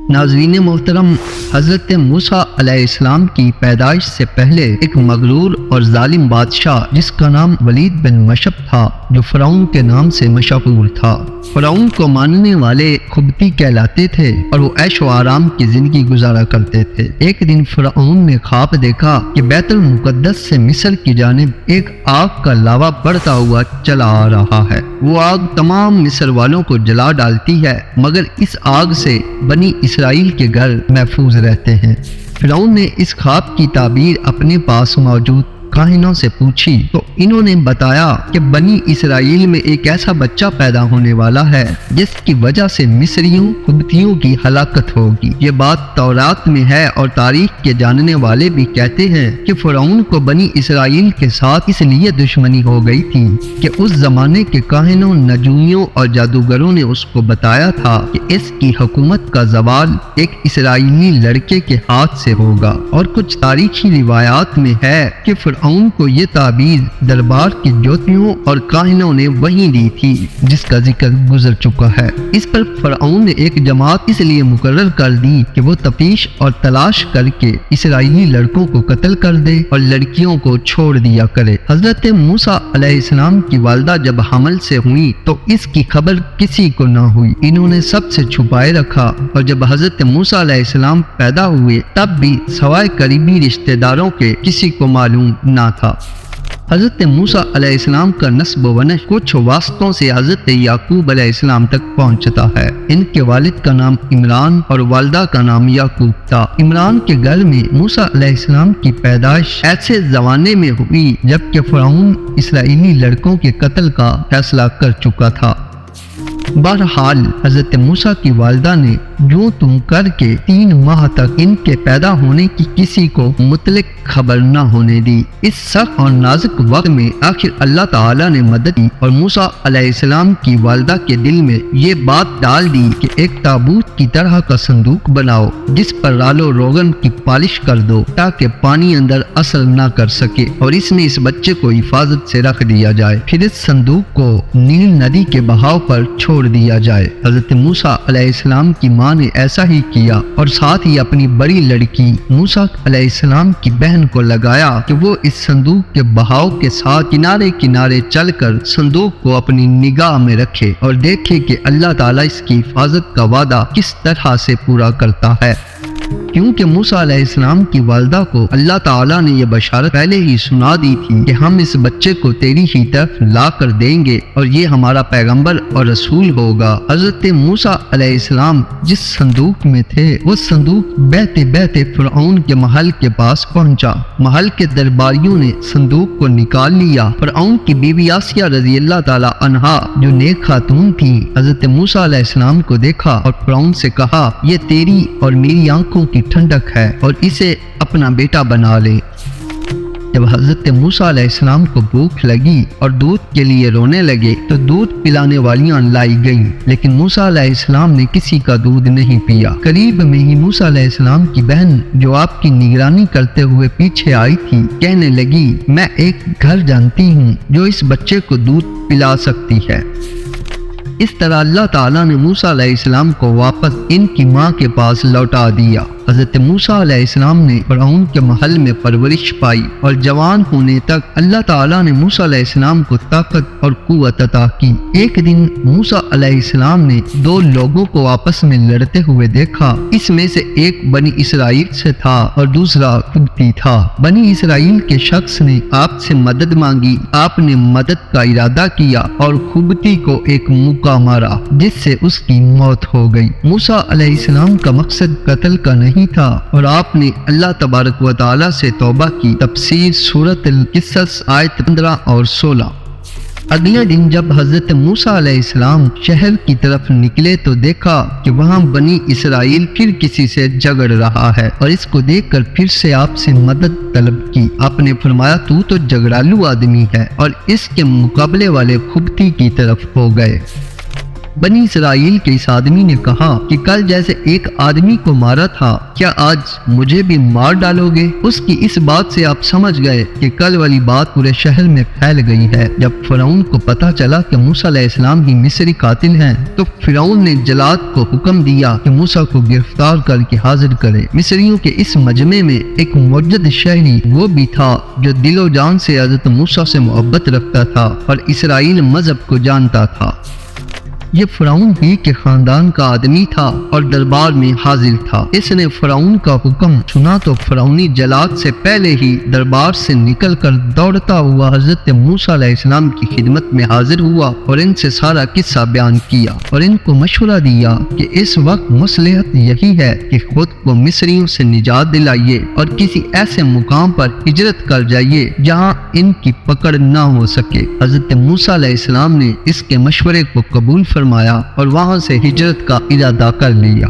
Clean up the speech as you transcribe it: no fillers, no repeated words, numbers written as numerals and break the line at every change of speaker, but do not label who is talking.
ناظرین محترم، حضرت موسیٰ علیہ السلام کی پیدائش سے پہلے ایک مغرور اور ظالم بادشاہ جس کا نام ولید بن مشب تھا، جو فرعون کے نام سے مشہور تھا۔ فرعون کو ماننے والے خبتی کہلاتے تھے اور وہ عیش و آرام کی زندگی گزارا کرتے تھے۔ ایک دن فرعون نے خواب دیکھا کہ بیت المقدس سے مصر کی جانب ایک آگ کا لاوا بڑھتا ہوا چلا آ رہا ہے۔ وہ آگ تمام مصر والوں کو جلا ڈالتی ہے، مگر اس آگ سے بنی اسرائیل کے گھر محفوظ رہتے ہیں۔ فرعون نے اس خواب کی تعبیر اپنے پاس موجود کاہنوں سے پوچھی تو انہوں نے بتایا کہ بنی اسرائیل میں ایک ایسا بچہ پیدا ہونے والا ہے جس کی وجہ سے مصریوں قبطیوں کی ہلاکت ہوگی۔ یہ بات تورات میں ہے اور تاریخ کے جاننے والے بھی کہتے ہیں کہ فرعون کو بنی اسرائیل کے ساتھ اس لیے دشمنی ہو گئی تھی کہ اس زمانے کے کاہنوں، نجومیوں اور جادوگروں نے اس کو بتایا تھا کہ اس کی حکومت کا زوال ایک اسرائیلی لڑکے کے ہاتھ سے ہوگا، اور کچھ تاریخی روایات میں ہے کہ فرعون کو یہ تعبیر دربار کی جوتیوں اور کاہنوں نے وہیں دی تھی جس کا ذکر گزر چکا ہے۔ اس پر فرعون نے ایک جماعت اس لیے مقرر کر دی کہ وہ تفتیش اور تلاش کر کے اسرائیلی لڑکوں کو قتل کر دے اور لڑکیوں کو چھوڑ دیا کرے۔ حضرت موسیٰ علیہ السلام کی والدہ جب حمل سے ہوئی تو اس کی خبر کسی کو نہ ہوئی، انہوں نے سب سے چھپائے رکھا، اور جب حضرت موسیٰ علیہ السلام پیدا ہوئے تب بھی سوائے قریبی رشتہ داروں کے کسی کو معلوم نہ تھا۔ حضرت موسیٰ علیہ السلام کا نسب و نسب کچھ واسطوں سے حضرت یعقوب علیہ السلام تک پہنچتا ہے۔ ان کے والد کا نام عمران اور والدہ کا نام یعقوب تھا۔ عمران کے گھر میں موسیٰ علیہ السلام کی پیدائش ایسے زمانے میں ہوئی جبکہ فرعون اسرائیلی لڑکوں کے قتل کا فیصلہ کر چکا تھا۔ بہرحال حضرت موسیٰ کی والدہ نے جو تم کر کے 3 ماہ تک ان کے پیدا ہونے کی کسی کو مطلق خبر نہ ہونے دی۔ اس سخت اور نازک وقت میں آخر اللہ تعالیٰ نے مدد کی اور موسیٰ علیہ السلام کی والدہ کے دل میں یہ بات ڈال دی کہ ایک تابوت کی طرح کا صندوق بناؤ جس پر رال و روغن کی پالش کر دو تاکہ پانی اندر اثر نہ کر سکے، اور اس میں اس بچے کو حفاظت سے رکھ دیا جائے، پھر اس صندوق کو نیل ندی کے بہاؤ پر چھوڑ دیا جائے۔ حضرت موسیٰ علیہ السلام کی ماں نے ایسا ہی کیا اور ساتھ ہی اپنی بڑی لڑکی موسیٰ علیہ السلام کی بہن کو لگایا کہ وہ اس صندوق کے بہاؤ کے ساتھ کنارے کنارے چل کر صندوق کو اپنی نگاہ میں رکھے اور دیکھے کہ اللہ تعالیٰ اس کی حفاظت کا وعدہ کس طرح سے پورا کرتا ہے۔ کیونکہ موسیٰ علیہ السلام کی والدہ کو اللہ تعالیٰ نے یہ بشارت پہلے ہی سنا دی تھی کہ ہم اس بچے کو تیری ہی طرف لا کر دیں گے اور یہ ہمارا پیغمبر اور رسول ہوگا۔ حضرت موسیٰ علیہ السلام جس صندوق میں تھے وہ صندوق بہتے بہتے فرعون کے محل کے پاس پہنچا۔ محل کے درباریوں نے صندوق کو نکال لیا۔ فرعون کی بیوی آسیہ رضی اللہ تعالیٰ عنہا جو نیک خاتون تھی، حضرت موسیٰ علیہ السلام کو دیکھا اور فرعون سے کہا، یہ تیری اور میری آنکھوں کی ٹھنڈک ہے اور اسے اپنا بیٹا بنا لے۔ جب حضرت موسیٰ علیہ السلام کو بھوک لگی اور دودھ کے لیے رونے لگے تو دودھ پلانے والیاں لائی گئیں، لیکن موسیٰ علیہ السلام نے کسی کا دودھ نہیں پیا۔ قریب میں ہی موسیٰ علیہ السلام کی بہن جو آپ کی نگرانی کرتے ہوئے پیچھے آئی تھی کہنے لگی، میں ایک گھر جانتی ہوں جو اس بچے کو دودھ پلا سکتی ہے۔ اس طرح اللہ تعالیٰ نے موسیٰ علیہ السلام کو واپس ان کی ماں کے پاس لوٹا دیا۔ حضرت موسیٰ علیہ السلام نے فرعون کے محل میں پرورش پائی اور جوان ہونے تک اللہ تعالیٰ نے موسیٰ علیہ السلام کو طاقت اور قوت عطا کی۔ ایک دن موسیٰ علیہ السلام نے 2 لوگوں کو آپس میں لڑتے ہوئے دیکھا۔ اس میں سے ایک بنی اسرائیل سے تھا اور دوسرا قبطی تھا۔ بنی اسرائیل کے شخص نے آپ سے مدد مانگی، آپ نے مدد کا ارادہ کیا اور قبطی کو ایک مکہ مارا جس سے اس کی موت ہو گئی۔ موسیٰ علیہ السلام کا مقصد قتل کا نہیں تھا اور آپ نے اللہ تبارک و تعالی سے توبہ کی۔ تفسیر سورۃ القصص آیت 15 اور 16۔ اگلے دن جب حضرت موسیٰ علیہ السلام شہر کی طرف نکلے تو دیکھا کہ وہاں بنی اسرائیل پھر کسی سے جھگڑ رہا ہے، اور اس کو دیکھ کر پھر سے آپ سے مدد طلب کی۔ آپ نے فرمایا، تو جھگڑالو آدمی ہے، اور اس کے مقابلے والے قبطی کی طرف ہو گئے۔ بنی اسرائیل کے اس آدمی نے کہا کہ کل جیسے ایک آدمی کو مارا تھا، کیا آج مجھے بھی مار ڈالو گے؟ اس کی اس بات سے آپ سمجھ گئے کہ کل والی بات پورے شہر میں پھیل گئی ہے۔ جب فرعون کو پتا چلا کہ موسیٰ علیہ السلام ہی مصری قاتل ہیں تو فرعون نے جلاد کو حکم دیا کہ موسیٰ کو گرفتار کر کے حاضر کرے۔ مصریوں کے اس مجمع میں ایک معجد شہری وہ بھی تھا جو دل و جان سے حضرت موسیٰ سے محبت رکھتا تھا اور اسرائیل مذہب کو جانتا تھا۔ یہ فرعون ہی کے خاندان کا آدمی تھا اور دربار میں حاضر تھا۔ اس نے فرعون کا حکم سنا تو فرعونی جلاد سے پہلے ہی دربار سے نکل کر دوڑتا ہوا حضرت موسیٰ علیہ السلام کی خدمت میں حاضر ہوا اور ان سے سارا قصہ بیان کیا اور ان کو مشورہ دیا کہ اس وقت مصلحت یہی ہے کہ خود کو مصریوں سے نجات دلائیے اور کسی ایسے مقام پر ہجرت کر جائیے جہاں ان کی پکڑ نہ ہو سکے۔ حضرت موسیٰ علیہ السلام نے اس کے مشورے کو قبول فرمایا اور وہاں سے ہجرت کا ارادہ کر لیا۔